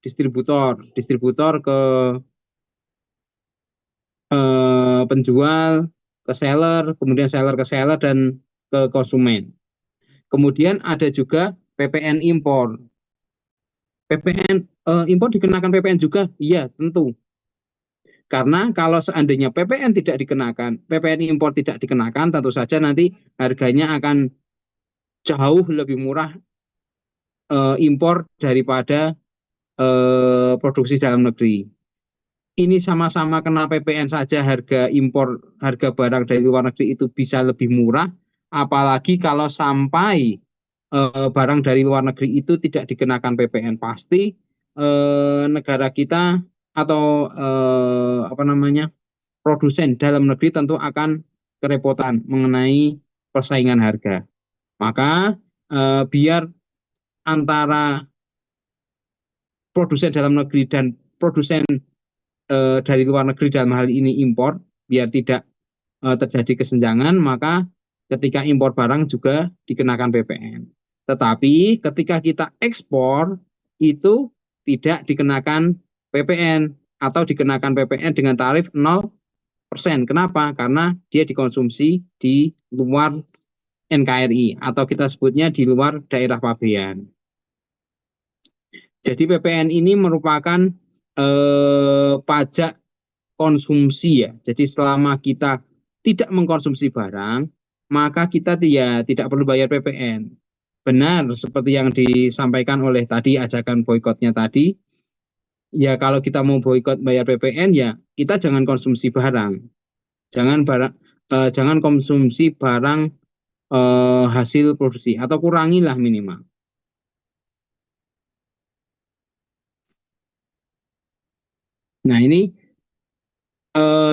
distributor ke penjual, ke seller, kemudian seller ke seller dan ke konsumen. Kemudian ada juga PPN impor. PPN impor dikenakan PPN juga? Iya, tentu. Karena kalau seandainya PPN tidak dikenakan, PPN impor tidak dikenakan, tentu saja nanti harganya akan jauh lebih murah impor daripada produksi dalam negeri. Ini sama-sama kena PPN saja harga impor, harga barang dari luar negeri itu bisa lebih murah, apalagi kalau sampai barang dari luar negeri itu tidak dikenakan PPN, pasti negara kita atau apa namanya produsen dalam negeri tentu akan kerepotan mengenai persaingan harga. Maka biar antara produsen dalam negeri dan produsen dari luar negeri dalam hal ini impor, biar tidak terjadi kesenjangan, maka ketika impor barang juga dikenakan PPN. Tetapi ketika kita ekspor itu tidak dikenakan PPN atau dikenakan PPN dengan tarif 0%. Kenapa? Karena dia dikonsumsi di luar NKRI atau kita sebutnya di luar daerah pabean. Jadi PPN ini merupakan pajak konsumsi ya. Jadi selama kita tidak mengkonsumsi barang, maka kita tidak perlu bayar PPN. Benar seperti yang disampaikan oleh tadi ajakan boikotnya tadi. Ya kalau kita mau boikot bayar PPN ya kita jangan konsumsi barang. Jangan konsumsi barang hasil produksi atau kurangilah minimal. Nah ini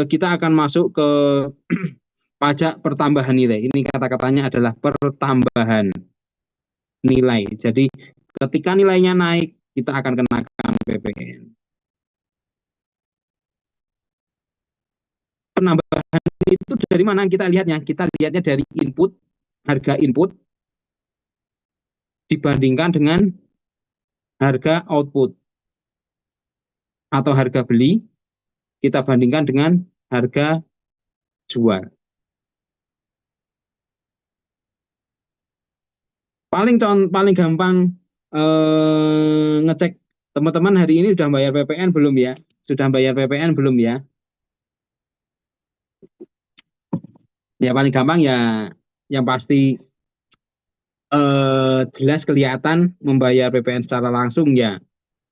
kita akan masuk ke pajak pertambahan nilai. Ini kata-katanya adalah pertambahan nilai. Jadi ketika nilainya naik, kita akan kenakan PPN. Penambahan itu dari mana kita lihatnya? Kita lihatnya dari input, harga input dibandingkan dengan harga output atau harga beli, kita bandingkan dengan harga jual. Paling gampang ngecek teman-teman hari ini sudah bayar PPN belum ya? Sudah bayar PPN belum ya? Ya paling gampang ya yang pasti jelas kelihatan membayar PPN secara langsung ya.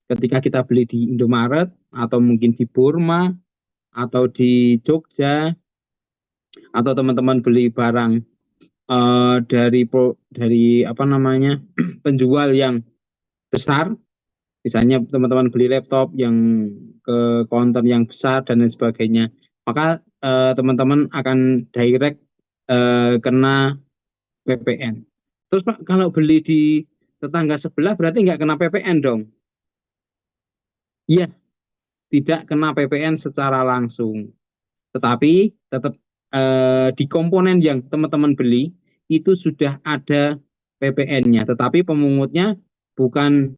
Ketika kita beli di Indomaret atau mungkin di Burma atau di Jogja atau teman-teman beli barang dari apa namanya penjual yang besar, misalnya teman-teman beli laptop yang ke counter yang besar dan lain sebagainya, maka teman-teman akan direct kena PPN. Terus Pak, kalau beli di tetangga sebelah berarti nggak kena PPN dong? Iya, tidak kena PPN secara langsung. Tetapi tetap di komponen yang teman-teman beli itu sudah ada PPN-nya. Tetapi pemungutnya bukan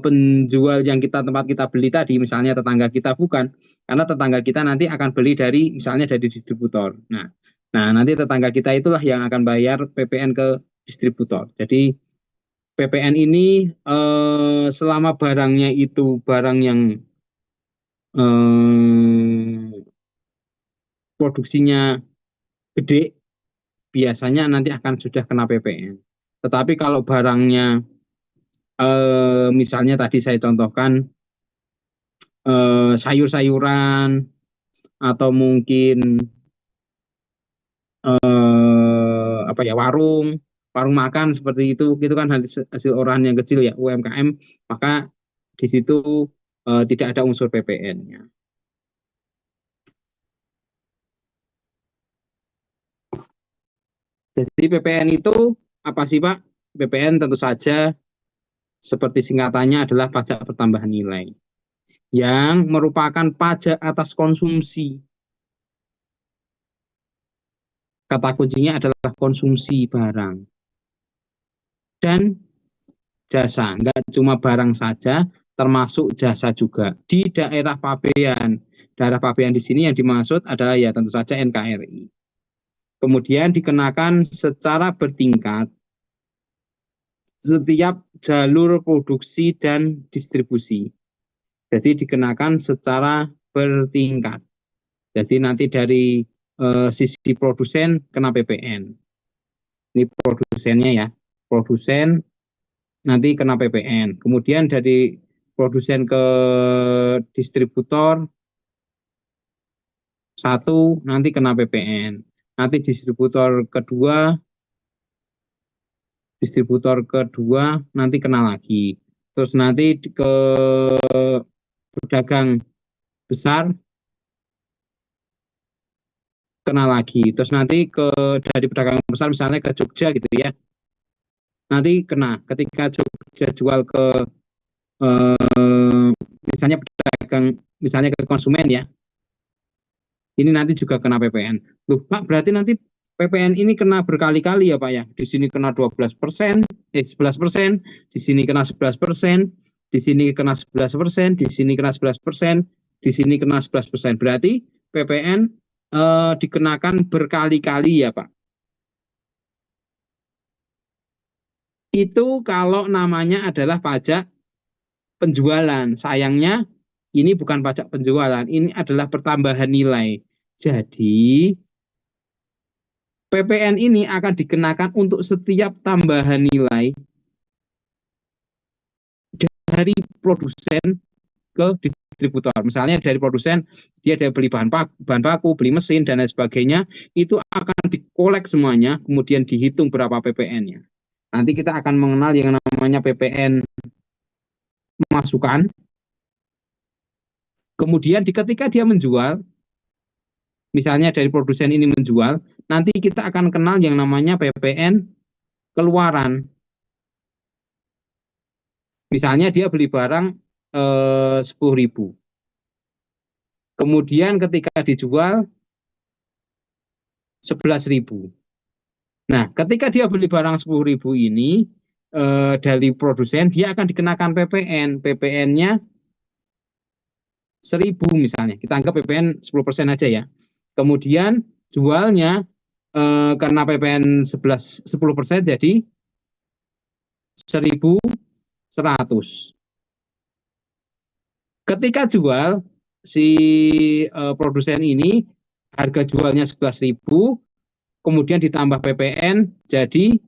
penjual yang tempat kita beli tadi, misalnya tetangga kita, bukan. Karena tetangga kita nanti akan beli misalnya dari distributor. Nah nanti tetangga kita itulah yang akan bayar PPN ke distributor. Jadi PPN ini selama barangnya itu barang yang produksinya gede, biasanya nanti akan sudah kena PPN. Tetapi kalau barangnya misalnya tadi saya contohkan sayur-sayuran atau mungkin apa ya warung makan seperti itu kan hasil olahan yang kecil ya UMKM, maka di situ tidak ada unsur PPN-nya. Jadi PPN itu apa sih Pak? PPN tentu saja seperti singkatannya adalah pajak pertambahan nilai yang merupakan pajak atas konsumsi. Kata kuncinya adalah konsumsi barang dan jasa, nggak cuma barang saja, termasuk jasa juga di daerah pabean. Daerah pabean di sini yang dimaksud adalah ya tentu saja NKRI. Kemudian dikenakan secara bertingkat setiap jalur produksi dan distribusi. Jadi dikenakan secara bertingkat. Jadi nanti dari sisi produsen kena PPN. Ini produsennya ya. Produsen nanti kena PPN. Kemudian dari produsen ke distributor satu nanti kena PPN. Nanti distributor kedua nanti kena lagi. Terus nanti ke pedagang besar kena lagi. Terus nanti dari pedagang besar misalnya ke Jogja gitu ya. Nanti kena ketika Jogja jual ke misalnya pedagang misalnya ke konsumen ya. Ini nanti juga kena PPN. Loh, Pak, berarti nanti PPN ini kena berkali-kali ya Pak ya. Di sini kena 12%, 11%, di sini kena 11%, di sini kena 11%, di sini kena 11%, di sini kena 11%. Berarti PPN dikenakan berkali-kali ya Pak. Itu kalau namanya adalah pajak penjualan. Sayangnya ini bukan pajak penjualan, ini adalah pertambahan nilai. Jadi PPN ini akan dikenakan untuk setiap tambahan nilai dari produsen ke distributor. Misalnya dari produsen dia ada beli bahan baku, beli mesin dan lain sebagainya, itu akan dikolek semuanya, kemudian dihitung berapa PPN-nya. Nanti kita akan mengenal yang namanya PPN masukan. Kemudian ketika dia menjual, misalnya dari produsen ini menjual, nanti kita akan kenal yang namanya PPN keluaran. Misalnya dia beli barang 10.000. Kemudian ketika dijual 11.000. Nah, ketika dia beli barang 10.000 ini dari produsen, dia akan dikenakan PPN. PPN-nya 1.000 misalnya. Kita anggap PPN 10% aja ya. Kemudian jualnya karena PPN 10% jadi 1.100. Ketika jual si produsen ini harga jualnya 11.000, kemudian ditambah PPN jadi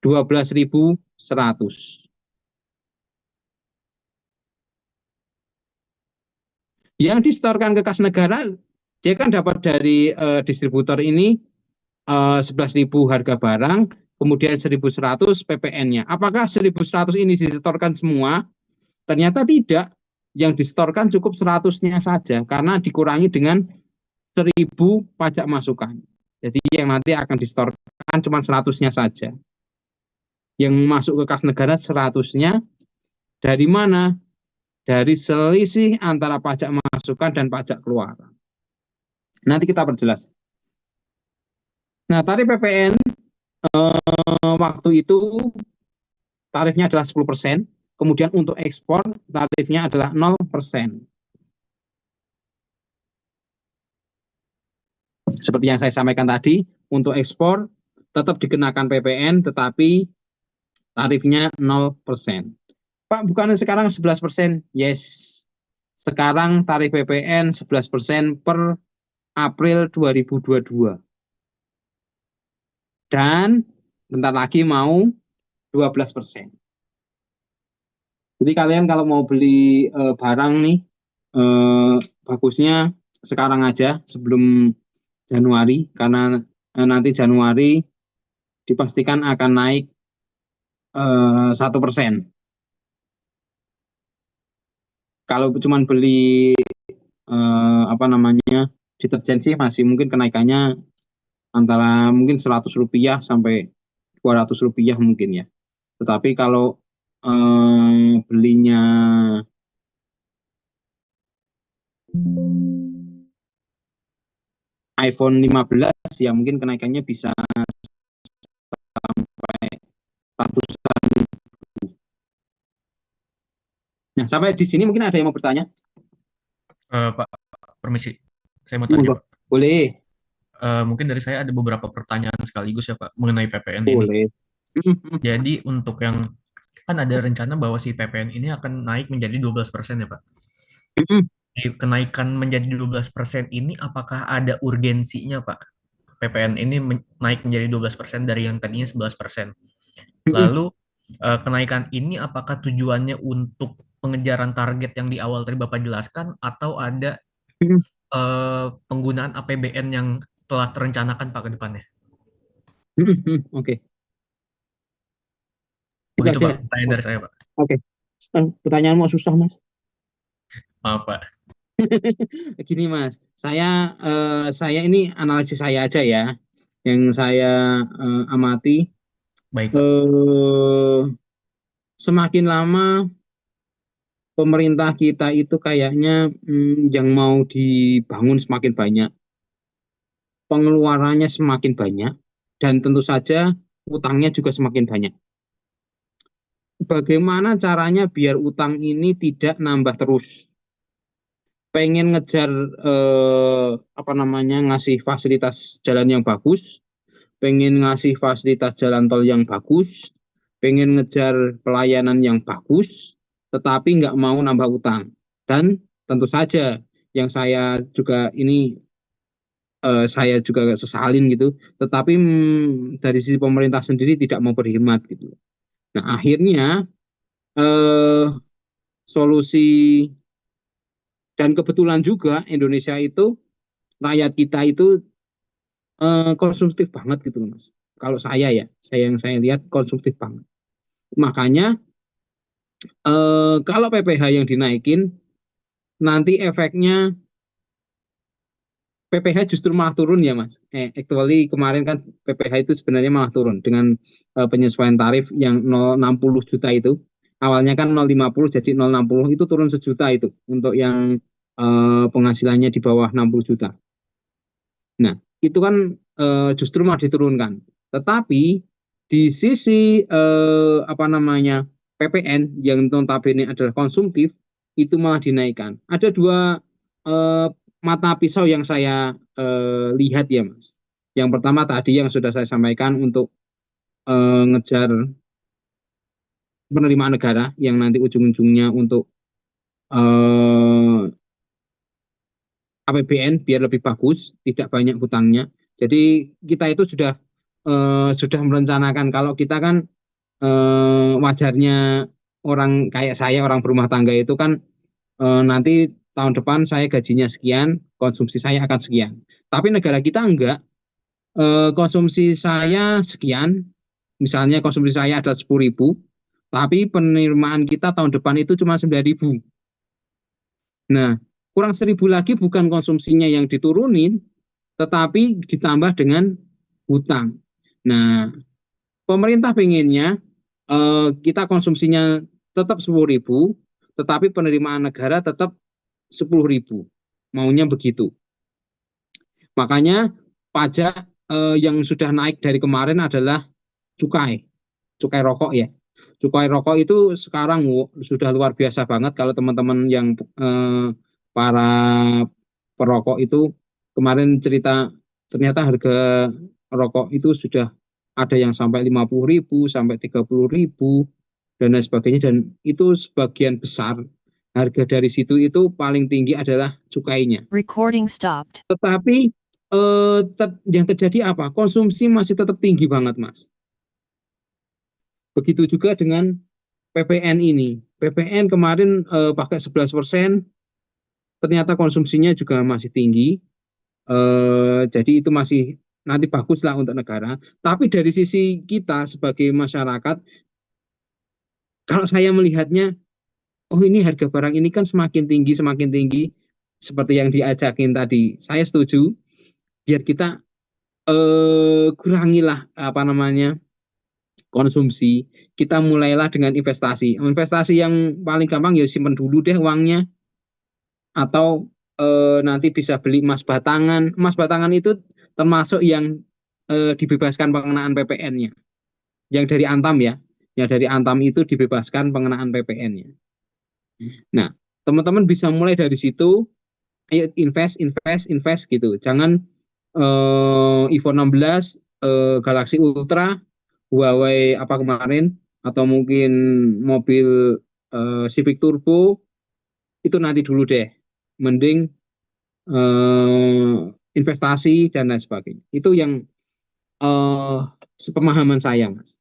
12.100. Yang disetorkan ke kas negara, dia kan dapat dari distributor ini 11.000 harga barang, kemudian 1.100 PPN-nya. Apakah 1.100 ini disetorkan semua? Ternyata tidak. Yang disetorkan cukup 100-nya saja, karena dikurangi dengan 1.000 pajak masukan. Jadi yang nanti akan disetorkan cuma 100-nya saja. Yang masuk ke kas negara 100-nya dari mana? Dari selisih antara pajak masukan dan pajak keluaran. Nanti kita perjelas. Nah, tarif PPN waktu itu tarifnya adalah 10%, kemudian untuk ekspor tarifnya adalah 0%. Seperti yang saya sampaikan tadi, untuk ekspor tetap dikenakan PPN, tetapi tarifnya 0%. Pak, bukannya sekarang 11%? Yes. Sekarang tarif PPN 11% per April 2022. Dan bentar lagi mau 12%. Jadi kalian kalau mau beli barang nih, bagusnya sekarang aja sebelum Januari, karena nanti Januari dipastikan akan naik 1%. Kalau cuma beli deterjen sih masih mungkin kenaikannya antara mungkin Rp100 sampai Rp200 mungkin ya. Tetapi kalau belinya iPhone 15 ya mungkin kenaikannya bisa sampai ratusan. Nah, sampai di sini mungkin ada yang mau bertanya? Pak, permisi, saya mau tanya Monggo. Pak. Boleh, Mungkin dari saya ada beberapa pertanyaan sekaligus ya Pak mengenai PPN ini. boleh. Jadi untuk yang kan ada rencana bahwa si PPN ini akan naik menjadi 12% ya Pak. Di kenaikan menjadi 12% ini apakah ada urgensinya Pak? PPN ini naik menjadi 12% dari yang tadinya 11%. Lalu kenaikan ini apakah tujuannya untuk pengejaran target yang di awal tadi Bapak jelaskan atau ada penggunaan APBN yang telah terencanakan Pak ke depannya? Oke, itu Begitu aja. Pak, pertanyaan dari saya Pak. Oke. Pertanyaanmu susah, Mas. Maaf Pak. Gini, Mas. Saya ini analisis saya aja ya. Yang saya amati, Baik Pak. eh, semakin lama pemerintah kita itu kayaknya yang mau dibangun semakin banyak, pengeluarannya semakin banyak, dan tentu saja utangnya juga semakin banyak. Bagaimana caranya biar utang ini tidak nambah terus? Pengen ngejar apa namanya, ngasih fasilitas jalan yang bagus, pengen ngasih fasilitas jalan tol yang bagus, pengen ngejar pelayanan yang bagus, tetapi nggak mau nambah utang. Dan tentu saja yang saya juga ini saya juga sesalin gitu, tetapi dari sisi pemerintah sendiri tidak mau berhemat gitu. Nah, akhirnya eh, solusi, dan kebetulan juga Indonesia itu, rakyat kita itu konsumtif banget gitu Mas. Kalau saya ya, yang saya lihat konsumtif banget. Makanya kalau PPh yang dinaikin, nanti efeknya PPh justru malah turun ya Mas. Actually kemarin kan PPh itu sebenarnya malah turun dengan penyesuaian tarif yang 0,60 juta itu. Awalnya kan 0,50 jadi 0,60, itu turun sejuta itu untuk yang penghasilannya di bawah 60 juta. Nah, itu kan justru malah diturunkan. Tetapi di sisi apa namanya, PPN yang notabene adalah konsumtif, itu malah dinaikkan. Ada dua eh, mata pisau yang saya lihat ya Mas. Yang pertama tadi yang sudah saya sampaikan untuk ngejar penerimaan negara yang nanti ujung-ujungnya untuk APBN biar lebih bagus, tidak banyak hutangnya. Jadi kita itu sudah merencanakan, kalau kita kan wajarnya orang kayak saya, orang berumah tangga itu kan nanti tahun depan saya gajinya sekian, konsumsi saya akan sekian. Tapi negara kita enggak, konsumsi saya sekian, misalnya konsumsi saya adalah 10.000, tapi penerimaan kita tahun depan itu cuma 9.000. Nah, kurang 1.000 lagi bukan konsumsinya yang diturunin, tetapi ditambah dengan hutang. Nah, pemerintah pengennya kita konsumsinya tetap 10.000, tetapi penerimaan negara tetap 10.000. Maunya begitu. Makanya pajak yang sudah naik dari kemarin adalah cukai, cukai rokok ya. Cukai rokok itu sekarang sudah luar biasa banget. Kalau teman-teman yang para perokok itu kemarin cerita, ternyata harga rokok itu sudah ada yang sampai 50.000, sampai 30.000 dan lain sebagainya. Dan itu sebagian besar harga dari situ itu paling tinggi adalah cukainya. Recording stopped. Tetapi yang terjadi apa? Konsumsi masih tetap tinggi banget, Mas. Begitu juga dengan PPN ini. PPN kemarin pakai 11%, ternyata konsumsinya juga masih tinggi. Jadi itu masih nanti bagus lah untuk negara. Tapi dari sisi kita sebagai masyarakat, kalau saya melihatnya, oh ini harga barang ini kan semakin tinggi, seperti yang diajakin tadi. Saya setuju, biar kita kurangilah apa namanya, konsumsi. Kita mulailah dengan investasi. Investasi yang paling gampang ya simpen dulu deh uangnya, atau nanti bisa beli emas batangan. Emas batangan itu termasuk yang dibebaskan pengenaan PPN-nya. Yang dari Antam ya, yang dari Antam itu dibebaskan pengenaan PPN-nya. Nah, teman-teman bisa mulai dari situ, ayo invest, invest, invest gitu. Jangan iPhone 16, Galaxy Ultra, Huawei apa kemarin, atau mungkin mobil Civic Turbo, itu nanti dulu deh. Mending eh, investasi dan lain sebagainya. Itu yang eh, sepemahaman saya, Mas.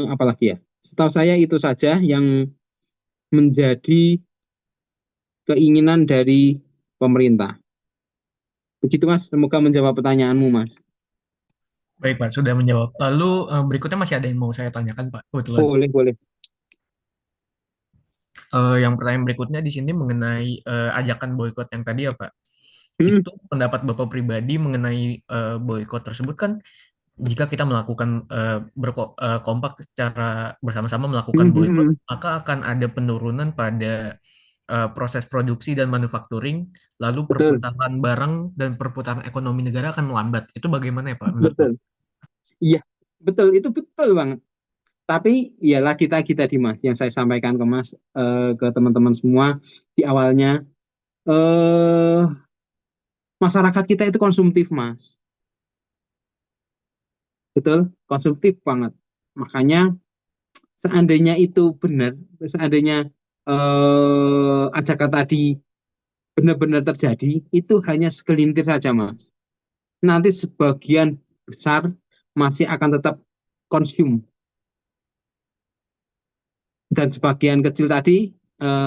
Apalagi ya? Setahu saya itu saja yang menjadi keinginan dari pemerintah. Begitu, Mas. Semoga menjawab pertanyaanmu, Mas. Baik, Pak, sudah menjawab. Lalu berikutnya masih ada yang mau saya tanyakan, Pak, kebetulan. Boleh, boleh. Yang pertanyaan berikutnya di sini mengenai ajakan boykot yang tadi ya, Pak. Hmm, Itu pendapat Bapak pribadi mengenai boykot tersebut kan jika kita melakukan kompak secara bersama-sama melakukan hmm, hmm, boykot, hmm. maka akan ada penurunan pada proses produksi dan manufacturing, lalu Betul, perputaran barang dan perputaran ekonomi negara akan melambat. Itu bagaimana ya, Pak, menurut Bapak? betul. Iya, betul. Itu betul banget. Tapi ya lagi-lagi tadi, Mas, yang saya sampaikan ke Mas, ke teman-teman semua di awalnya, eh masyarakat kita itu konsumtif, Mas. Betul, konsumtif banget. Makanya seandainya itu benar, seandainya ajakan tadi benar-benar terjadi, itu hanya segelintir saja, Mas. Nanti sebagian besar masih akan tetap konsum, dan sebagian kecil tadi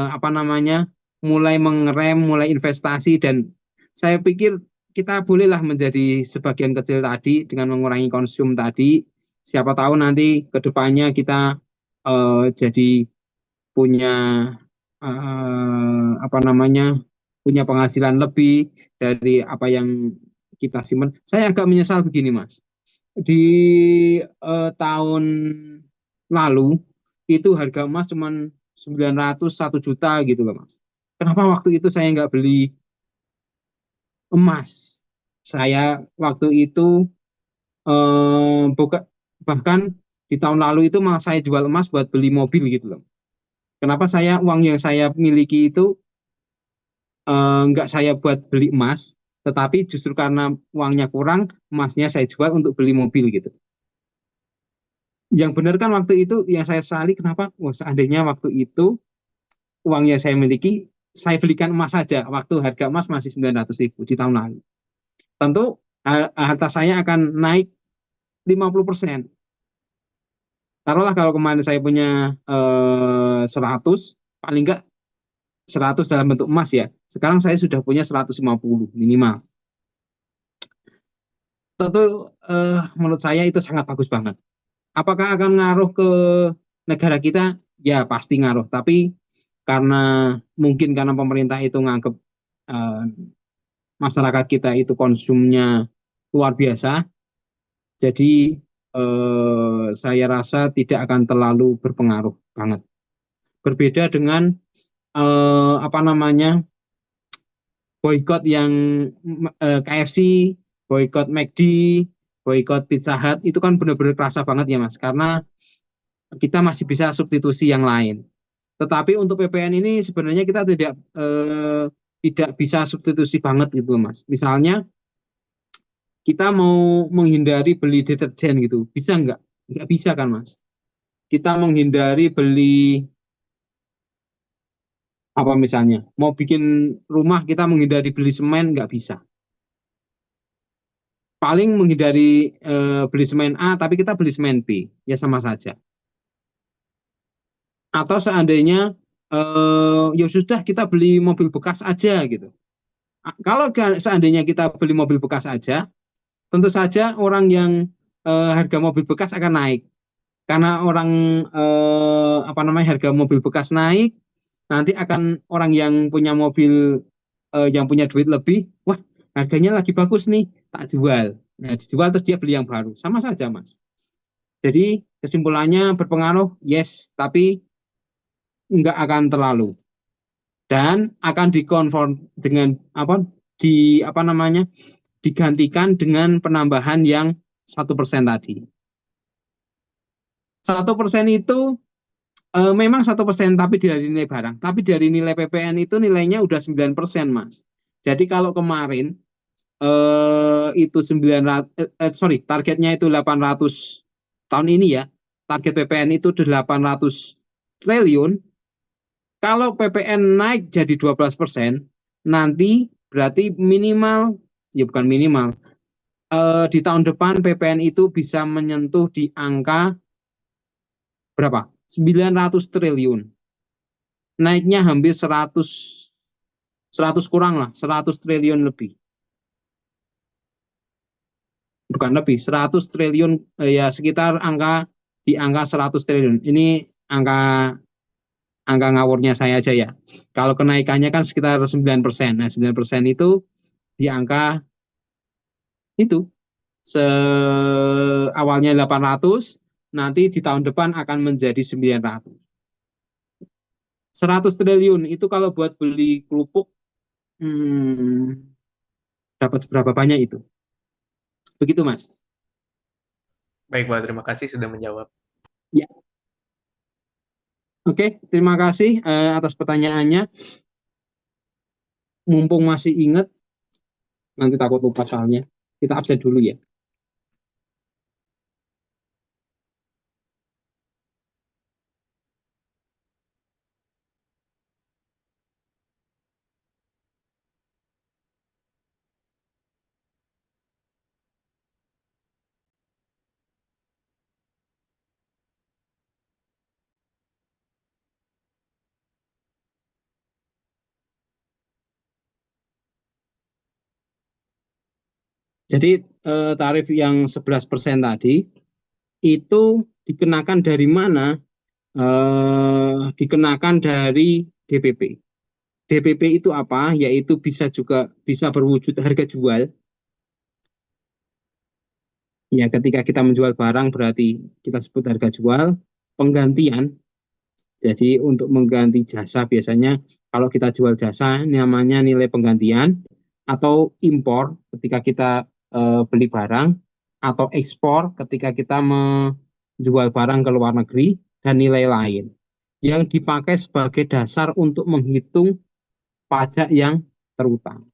apa namanya, mulai mengerem, mulai investasi, dan saya pikir kita bolehlah menjadi sebagian kecil tadi dengan mengurangi konsum tadi. Siapa tahu nanti ke depannya kita jadi punya apa namanya, punya penghasilan lebih dari apa yang kita simpan. Saya agak menyesal begini, Mas. Di tahun lalu itu harga emas cuma 901 juta gitu loh, Mas. Kenapa waktu itu saya nggak beli emas? Saya waktu itu buka, bahkan di tahun lalu itu malah saya jual emas buat beli mobil gitu loh. Kenapa saya uang yang saya miliki itu nggak saya buat beli emas, tetapi justru karena uangnya kurang, emasnya saya jual untuk beli mobil gitu. Yang benar kan waktu itu yang saya sesali, kenapa? Wah, seandainya waktu itu uang yang saya miliki, saya belikan emas saja waktu harga emas masih 900 ribu di tahun lalu. Tentu harta saya akan naik 50%. Taruhlah kalau kemarin saya punya 100, paling enggak 100 dalam bentuk emas ya. Sekarang saya sudah punya 150 minimal. Tentu menurut saya itu sangat bagus banget. Apakah akan ngaruh ke negara kita? Ya pasti ngaruh. Tapi karena mungkin karena pemerintah itu nganggap eh, masyarakat kita itu konsumnya luar biasa, jadi saya rasa tidak akan terlalu berpengaruh banget. Berbeda dengan apa namanya, boykot yang KFC, boykot McD, boykot Pizza Hut, itu kan benar-benar kerasa banget ya, Mas, karena kita masih bisa substitusi yang lain. Tetapi untuk PPN ini sebenarnya kita tidak bisa substitusi banget gitu, Mas. Misalnya kita mau menghindari beli deterjen gitu, bisa nggak? Nggak bisa kan, Mas? Kita menghindari beli apa misalnya, mau bikin rumah kita menghindari beli semen, nggak bisa. Paling menghindari beli semen A, tapi kita beli semen B, ya sama saja. Atau seandainya ya sudah kita beli mobil bekas aja gitu. Kalau seandainya kita beli mobil bekas aja, tentu saja orang yang harga mobil bekas akan naik. Karena orang apa namanya, harga mobil bekas naik, nanti akan orang yang punya mobil yang punya duit lebih, wah harganya lagi bagus nih, tak jual. Nah, dijual terus dia beli yang baru. Sama saja, Mas. Jadi kesimpulannya berpengaruh, yes, tapi nggak akan terlalu, dan akan dikonfront dengan apa, di apa namanya, digantikan dengan penambahan yang 1% tadi. 1% itu Memang 1%, tapi dari nilai barang. Tapi dari nilai PPN itu nilainya udah 9%, Mas. Jadi kalau kemarin itu 900, sorry, targetnya itu 800 tahun ini ya. Target PPN itu 800 triliun. Kalau PPN naik jadi 12%, nanti berarti minimal, ya bukan minimal, di tahun depan PPN itu bisa menyentuh di angka berapa? 900 triliun. Naiknya hampir 100 kurang lah, 100 triliun lebih. Bukan lebih, 100 triliun, ya sekitar di angka 100 triliun. Ini angka ngawurnya saya aja ya. Kalau kenaikannya kan sekitar 9%. Nah, 9% itu di angka itu awalnya 800, nanti di tahun depan akan menjadi 900. 100 triliun itu kalau buat beli kerupuk, dapat seberapa banyak itu? Begitu, Mas. Baik, Pak. Terima kasih sudah menjawab. Ya. Oke, terima kasih atas pertanyaannya. Mumpung masih ingat, nanti takut lupa soalnya. Kita absen dulu ya. Jadi tarif yang 11% tadi itu dikenakan dari mana? Dikenakan dari DPP. DPP itu apa? Yaitu bisa berwujud harga jual. Ya, ketika kita menjual barang berarti kita sebut harga jual. Penggantian. Jadi untuk mengganti jasa biasanya kalau kita jual jasa namanya nilai penggantian, atau impor ketika kita beli barang, atau ekspor ketika kita menjual barang ke luar negeri, dan nilai lain yang dipakai sebagai dasar untuk menghitung pajak yang terutang.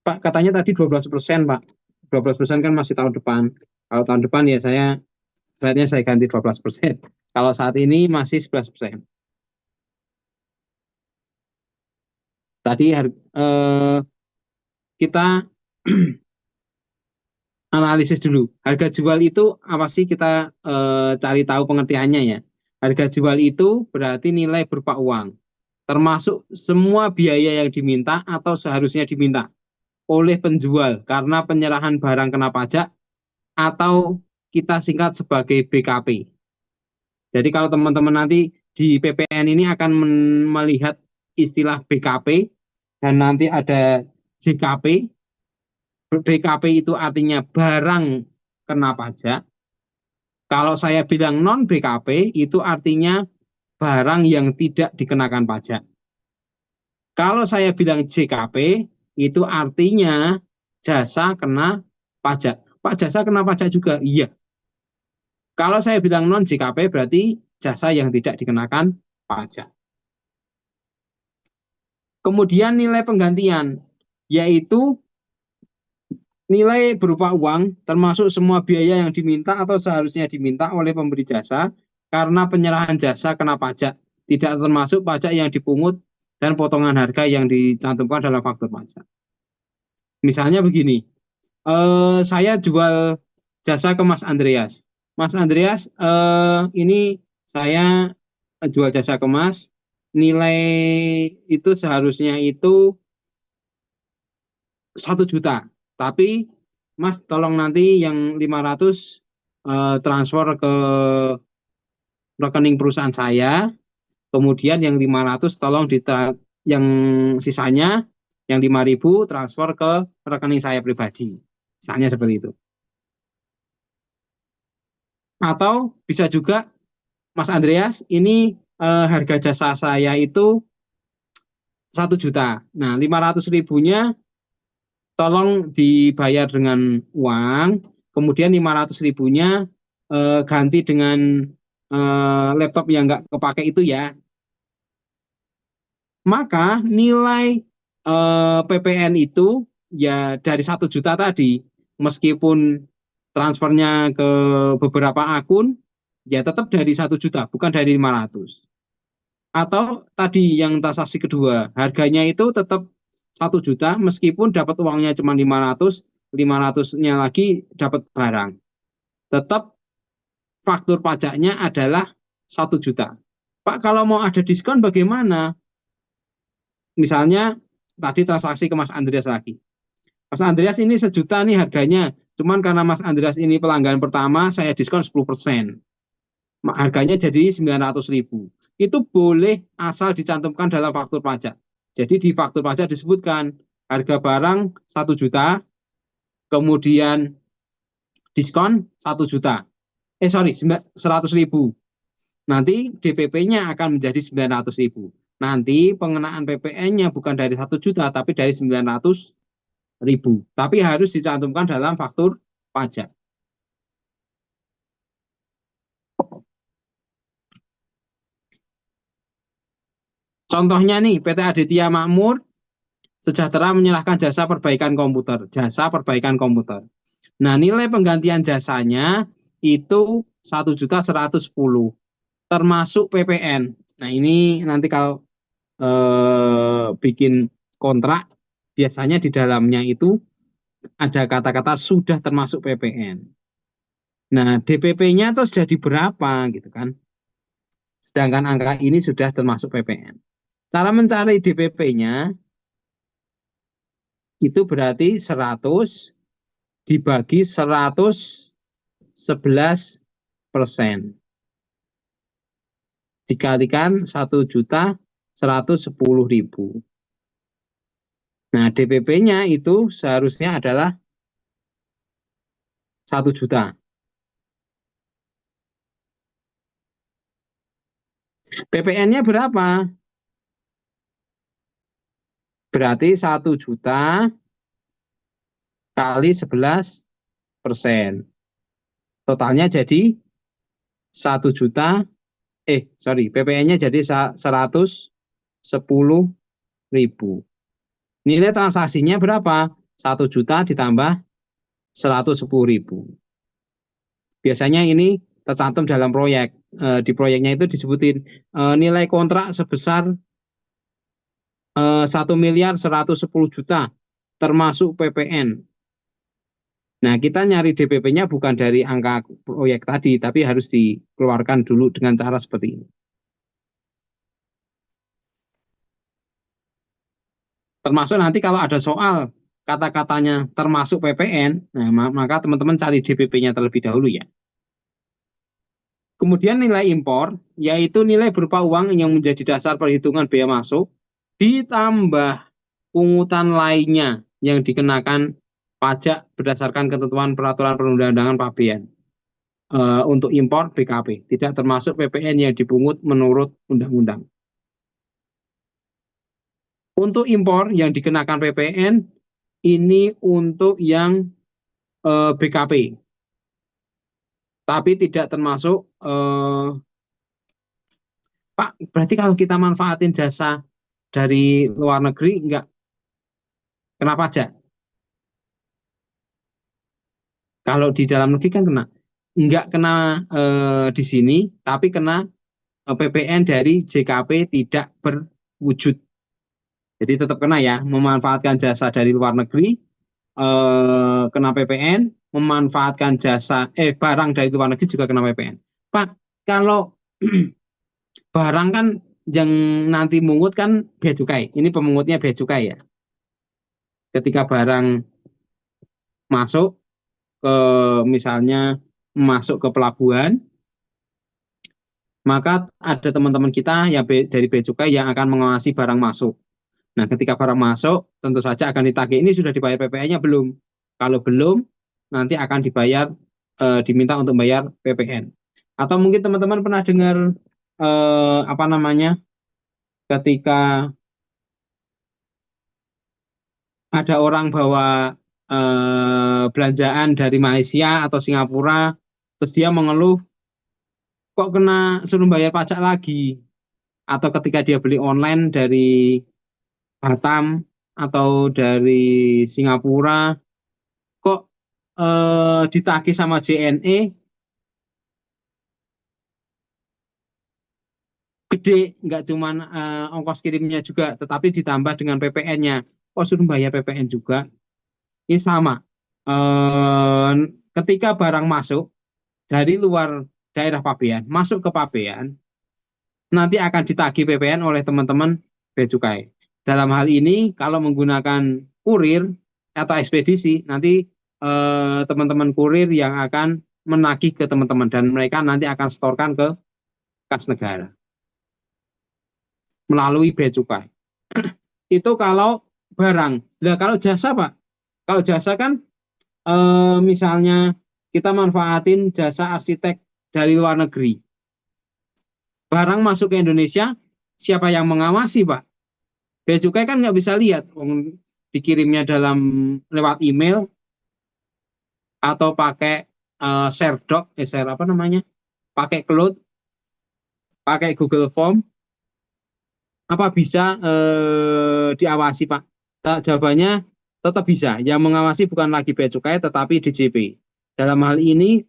Pak, katanya tadi 12%, Pak. 12% kan masih tahun depan. Kalau tahun depan ya saya ganti 12%. Kalau saat ini masih 11%. Tadi kita analisis dulu. Harga jual itu apa sih, kita cari tahu pengertiannya ya. Harga jual itu berarti nilai berupa uang, termasuk semua biaya yang diminta atau seharusnya diminta oleh penjual karena penyerahan barang kena pajak, atau kita singkat sebagai BKP. Jadi kalau teman-teman nanti di PPN ini akan melihat istilah BKP, dan nanti ada JKP. BKP itu artinya barang kena pajak. Kalau saya bilang non BKP itu artinya barang yang tidak dikenakan pajak. Kalau saya bilang JKP itu artinya jasa kena pajak. Pak, jasa kena pajak juga? Iya. Kalau saya bilang non JKP berarti jasa yang tidak dikenakan pajak. Kemudian nilai penggantian, yaitu nilai berupa uang, termasuk semua biaya yang diminta atau seharusnya diminta oleh pemberi jasa karena penyerahan jasa kena pajak, tidak termasuk pajak yang dipungut dan potongan harga yang dicantumkan dalam faktur pajak. Misalnya begini, saya jual jasa ke Mas Andreas. Mas Andreas, ini saya jual jasa ke Mas, nilai itu seharusnya itu 1 juta, tapi Mas tolong nanti yang 500 transfer ke rekening perusahaan saya, kemudian yang 500 tolong yang sisanya yang 5.000 transfer ke rekening saya pribadi. Misalnya seperti itu. Atau bisa juga, Mas Andreas, ini harga jasa saya itu 1 juta. Nah, 500 ribunya tolong dibayar dengan uang, kemudian 500 ribunya ganti dengan laptop yang nggak kepake itu ya, maka nilai PPN itu ya dari 1 juta tadi, meskipun transfernya ke beberapa akun, ya tetap dari 1 juta, bukan dari 500. Atau tadi yang transaksi kedua, harganya itu tetap 1 juta, meskipun dapat uangnya cuma 500, 500-nya lagi dapat barang. Tetap faktur pajaknya adalah 1 juta. Pak, kalau mau ada diskon bagaimana? Misalnya tadi transaksi ke Mas Andreas lagi. Mas Andreas ini 1 juta nih harganya. Cuman karena Mas Andreas ini pelanggan pertama, saya diskon 10%. Harganya jadi 900.000. Itu boleh asal dicantumkan dalam faktur pajak. Jadi di faktur pajak disebutkan harga barang 1 juta, kemudian diskon 1 juta. Sorry, 100.000. Nanti DPP-nya akan menjadi 900.000. Nanti pengenaan PPN-nya bukan dari 1 juta, tapi dari 900.000. Tapi harus dicantumkan dalam faktur pajak. Contohnya nih, PT Aditya Makmur Sejahtera menyerahkan jasa perbaikan komputer. Jasa perbaikan komputer. Nah, nilai penggantian jasanya itu 1.110.000, termasuk PPN. Nah, ini nanti kalau bikin kontrak, biasanya di dalamnya itu ada kata-kata sudah termasuk PPN. Nah, DPP-nya terus jadi berapa gitu kan? Sedangkan angka ini sudah termasuk PPN. Cara mencari DPP-nya itu berarti 100 dibagi 111%. Dikalikan 1.110.000. Nah, DPP-nya itu seharusnya adalah 1 juta. PPN-nya berapa? Berarti 1 juta kali 11%. Totalnya jadi 1 juta, PPN-nya jadi 110.000. Nilai transaksinya berapa? 1 juta ditambah 110.000. Biasanya ini tercantum dalam proyek. Di proyeknya itu disebutin nilai kontrak sebesar 1.110.000.000 termasuk PPN. Nah, kita nyari DPP-nya bukan dari angka proyek tadi, tapi harus dikeluarkan dulu dengan cara seperti ini. Termasuk nanti kalau ada soal kata-katanya termasuk PPN, nah maka teman-teman cari DPP-nya terlebih dahulu ya. Kemudian nilai impor, yaitu nilai berupa uang yang menjadi dasar perhitungan biaya masuk, ditambah pungutan lainnya yang dikenakan pajak berdasarkan ketentuan peraturan perundang-undangan pabean. Untuk impor BKP, tidak termasuk PPN yang dipungut menurut undang-undang. Untuk impor yang dikenakan PPN, ini untuk yang BKP. Tapi tidak termasuk, Pak, berarti kalau kita manfaatin jasa dari luar negeri, enggak kena pajak. Kalau di dalam negeri kan kena. Enggak kena di sini, tapi kena PPN dari JKP tidak berwujud. Jadi tetap kena ya, memanfaatkan jasa dari luar negeri, kena PPN, memanfaatkan barang dari luar negeri juga kena PPN. Pak, kalau barang kan yang nanti mungut kan bea cukai. Ini pemungutnya bea cukai ya. Ketika barang masuk ke, misalnya masuk ke pelabuhan, maka ada teman-teman kita yang dari bea cukai yang akan mengawasi barang masuk. Nah, ketika barang masuk, tentu saja akan ditagih, ini sudah dibayar PPN-nya belum? Kalau belum, nanti akan dibayar, diminta untuk bayar PPN. Atau mungkin teman-teman pernah dengar apa namanya, ketika ada orang bawa belanjaan dari Malaysia atau Singapura, terus dia mengeluh kok kena suruh bayar pajak lagi, atau ketika dia beli online dari Batam atau dari Singapura kok ditagih sama JNE gede, nggak cuman ongkos kirimnya juga, tetapi ditambah dengan PPN-nya. Kok suruh bayar PPN juga? Ini sama. Eh, Ketika barang masuk dari luar daerah Pabean, masuk ke Pabean, nanti akan ditagih PPN oleh teman-teman Bea Cukai. Dalam hal ini, kalau menggunakan kurir atau ekspedisi, nanti teman-teman kurir yang akan menagih ke teman-teman, dan mereka nanti akan setorkan ke kas negara melalui Bea Cukai. Itu kalau barang. Nah, kalau jasa, Pak, kalau jasa kan misalnya kita manfaatin jasa arsitek dari luar negeri. Barang masuk ke Indonesia, siapa yang mengawasi, Pak? Bea Cukai kan nggak bisa lihat, dikirimnya dalam lewat email atau pakai share doc, share apa namanya, pakai cloud, pakai Google Form, apa bisa diawasi, Pak? Jawabannya tetap bisa. Yang mengawasi bukan lagi Bea Cukai, tetapi DJP. Dalam hal ini